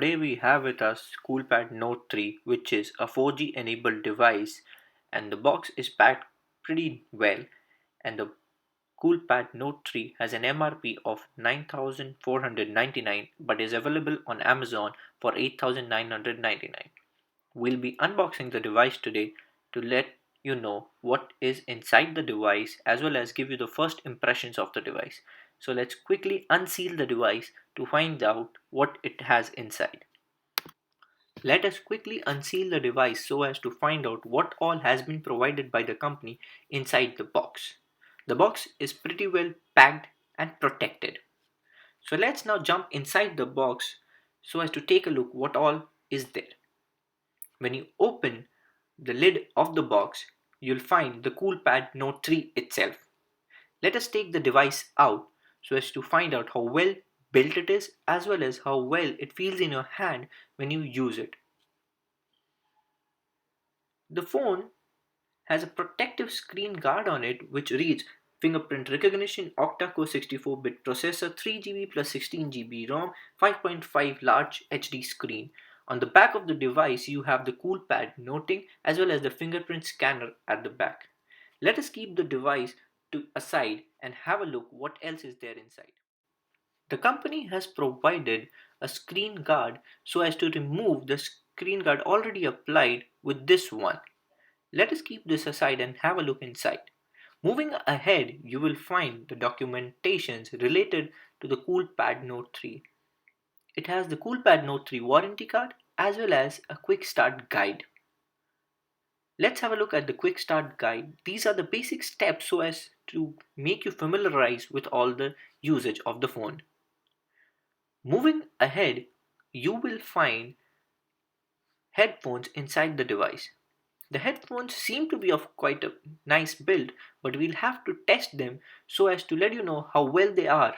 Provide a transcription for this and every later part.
Today we have with us Coolpad Note 3, which is a 4G enabled device, and the box is packed pretty well. And the Coolpad Note 3 has an MRP of 9,499 but is available on Amazon for 8,999. We'll be unboxing the device today to let you know what is inside the device as well as give you the first impressions of the device. So let's quickly unseal the device to find out what it has inside. Let us quickly unseal the device so as to find out what all has been provided by the company inside the box. The box is pretty well packed and protected. So let's now jump inside the box so as to take a look what all is there. When you open the lid of the box, you'll find the Coolpad Note 3 itself. Let us take the device out so as to find out how well built it is as well as how well it feels in your hand when you use it. The phone has a protective screen guard on it which reads fingerprint recognition, octa-core 64-bit processor, 3 GB plus 16 GB ROM, 5.5 large HD screen. On the back of the device you have the Coolpad noting as well as the fingerprint scanner at the back. Let us keep the device to aside and have a look what else is there inside. The company has provided a screen guard so as to remove the screen guard already applied with this one. Let us keep this aside and have a look inside. Moving ahead, you will find the documentations related to the Coolpad Note 3. It has the Coolpad Note 3 warranty card as well as a quick start guide. Let's have a look at the quick start guide. These are the basic steps so as to make you familiarize with all the usage of the phone. Moving ahead, you will find headphones inside the device. The headphones seem to be of quite a nice build, but we'll have to test them so as to let you know how well they are.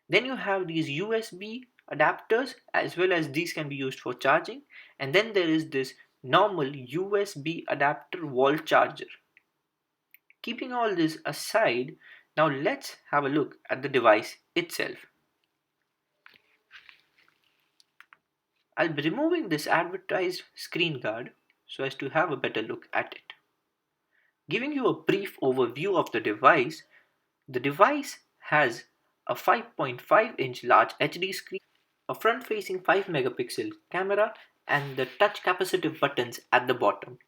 Then you have these USB adapters as well as these can be used for charging, and then there is this normal USB adapter wall charger. Keeping all this aside, now let's have a look at the device itself. I'll be removing this advertised screen guard so as to have a better look at it. Giving you a brief overview of the device has a 5.5-inch large HD screen, a front-facing 5 megapixel camera, and the touch capacitive buttons at the bottom.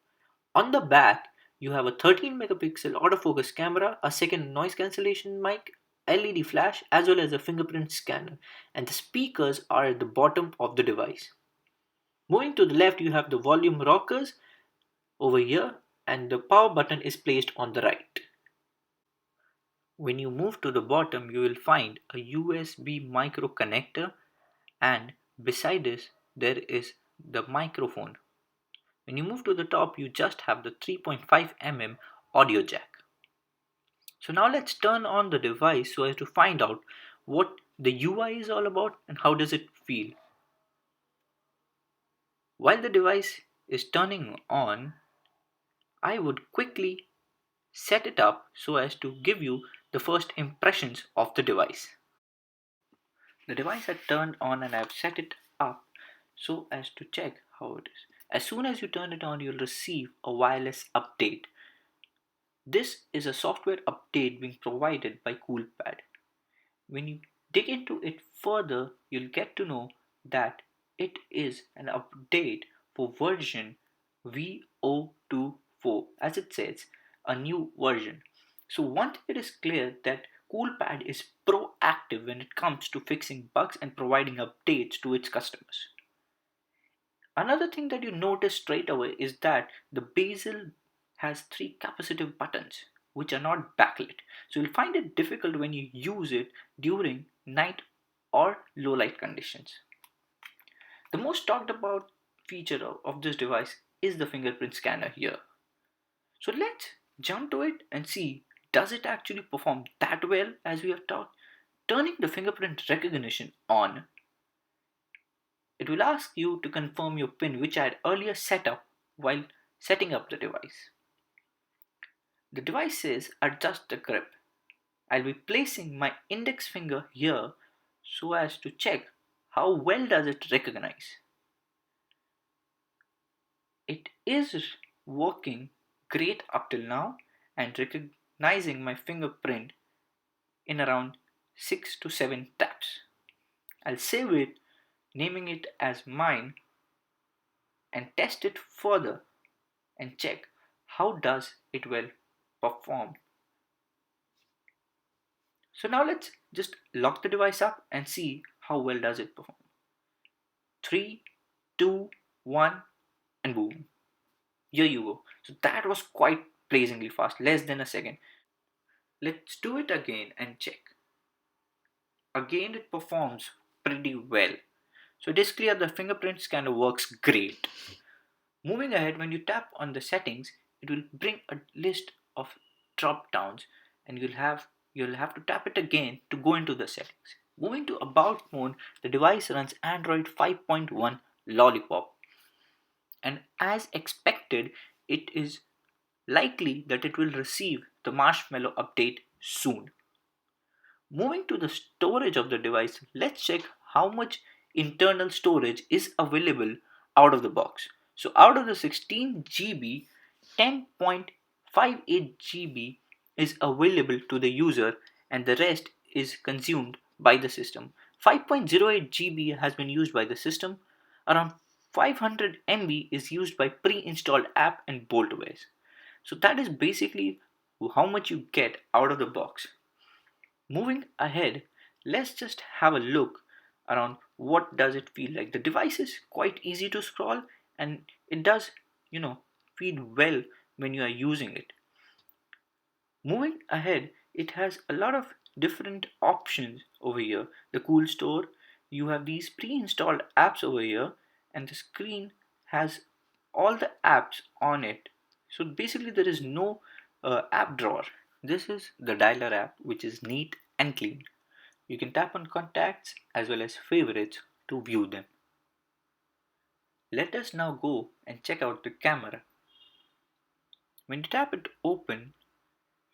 On the back, you have a 13 megapixel autofocus camera, a second noise cancellation mic, LED flash, as well as a fingerprint scanner, and the speakers are at the bottom of the device. Moving to the left, you have the volume rockers over here, and the power button is placed on the right. When you move to the bottom, you will find a USB micro connector, and beside this, there is the microphone. When you move to the top, you just have the 3.5 mm audio jack. So now let's turn on the device so as to find out what the UI is all about and how does it feel. While the device is turning on, I would quickly set it up so as to give you the first impressions of the device. The device had turned on and I've set it up so as to check how it is. As soon as you turn it on, you'll receive a wireless update. This is a software update being provided by Coolpad. When you dig into it further, you'll get to know that it is an update for version V024, as it says, a new version. So one thing it is clear that Coolpad is proactive when it comes to fixing bugs and providing updates to its customers. Another thing that you notice straight away is that the bezel has three capacitive buttons which are not backlit. So you'll find it difficult when you use it during night or low light conditions. The most talked about feature of this device is the fingerprint scanner here. So let's jump to it and see, does it actually perform that well as we have talked? Turning the fingerprint recognition on, it will ask you to confirm your PIN which I had earlier set up while setting up the device. The device says adjust the grip. I'll be placing my index finger here so as to check how well does it recognize? It is working great up till now and recognizing my fingerprint in around 6 to 7 taps. I'll save it, naming it as mine, and test it further and check how does it will perform. So now let's just lock the device up and see how well does it perform. 3, 2, 1, and boom. Here you go. So that was quite blazingly fast, less than a second. Let's do it again and check. Again, it performs pretty well. So it is clear the fingerprint scanner works great. Moving ahead, when you tap on the settings, it will bring a list of drop downs and you'll have to tap it again to go into the settings. Moving to about mode, the device runs Android 5.1 Lollipop, and as expected, it is likely that it will receive the Marshmallow update soon. Moving to the storage of the device, let's check how much internal storage is available out of the box. So out of the 16 GB, 10.58 GB is available to the user and the rest is consumed by the system. 5.08 GB has been used by the system. Around 500 MB is used by pre-installed app and boltwares. So that is basically how much you get out of the box. Moving ahead, let's just have a look around what does it feel like. The device is quite easy to scroll and it does, you know, feel well when you are using it. Moving ahead, it has a lot of different options over here. The Cool Store, you have these pre-installed apps over here and the screen has all the apps on it. So basically there is no app drawer. This is the dialer app which is neat and clean. You can tap on contacts as well as favorites to view them. Let us now go and check out the camera. When you tap it open,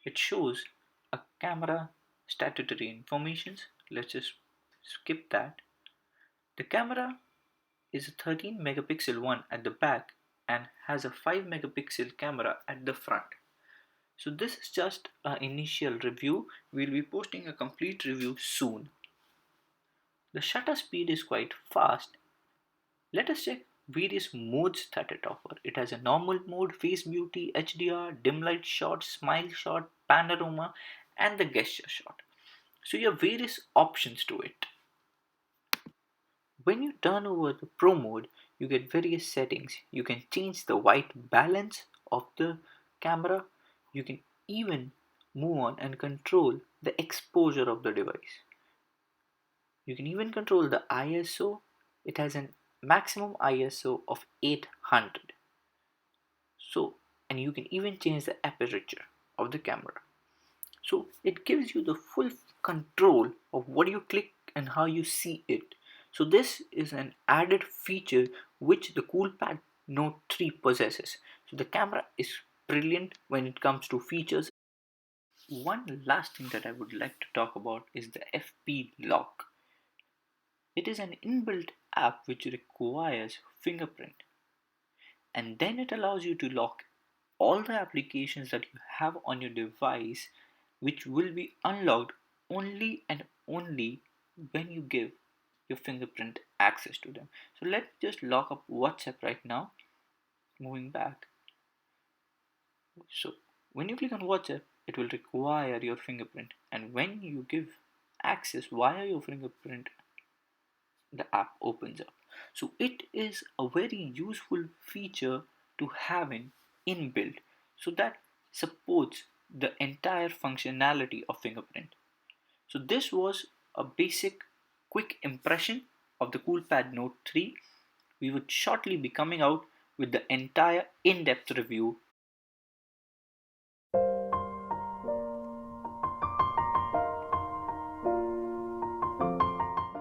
it shows a camera statutory informations. Let's just skip that. The camera is a 13 megapixel one at the back and has a 5 megapixel camera at the front. So this is just an initial review. We'll be posting a complete review soon. The shutter speed is quite fast. Let us check various modes that it offers. It has a normal mode, face beauty, HDR, dim light shot, smile shot, panorama, and the gesture shot. So you have various options to it. When you turn over the Pro mode, you get various settings. You can change the white balance of the camera. You can even move on and control the exposure of the device. You can even control the ISO. It has a maximum ISO of 800. So, and you can even change the aperture of the camera. So it gives you the full control of what you click and how you see it. So this is an added feature which the Coolpad Note 3 possesses. So the camera is brilliant when it comes to features. One last thing that I would like to talk about is the FP lock. It is an inbuilt app which requires fingerprint, and then it allows you to lock all the applications that you have on your device, which will be unlocked only and only when you give your fingerprint access to them. So let's just lock up WhatsApp right now. Moving back, so when you click on WhatsApp, it will require your fingerprint, and when you give access via your fingerprint, the app opens up. So it is a very useful feature to have in inbuilt, so that supports the entire functionality of fingerprint. So this was a basic quick impression of the Coolpad Note 3. We would shortly be coming out with the entire in-depth review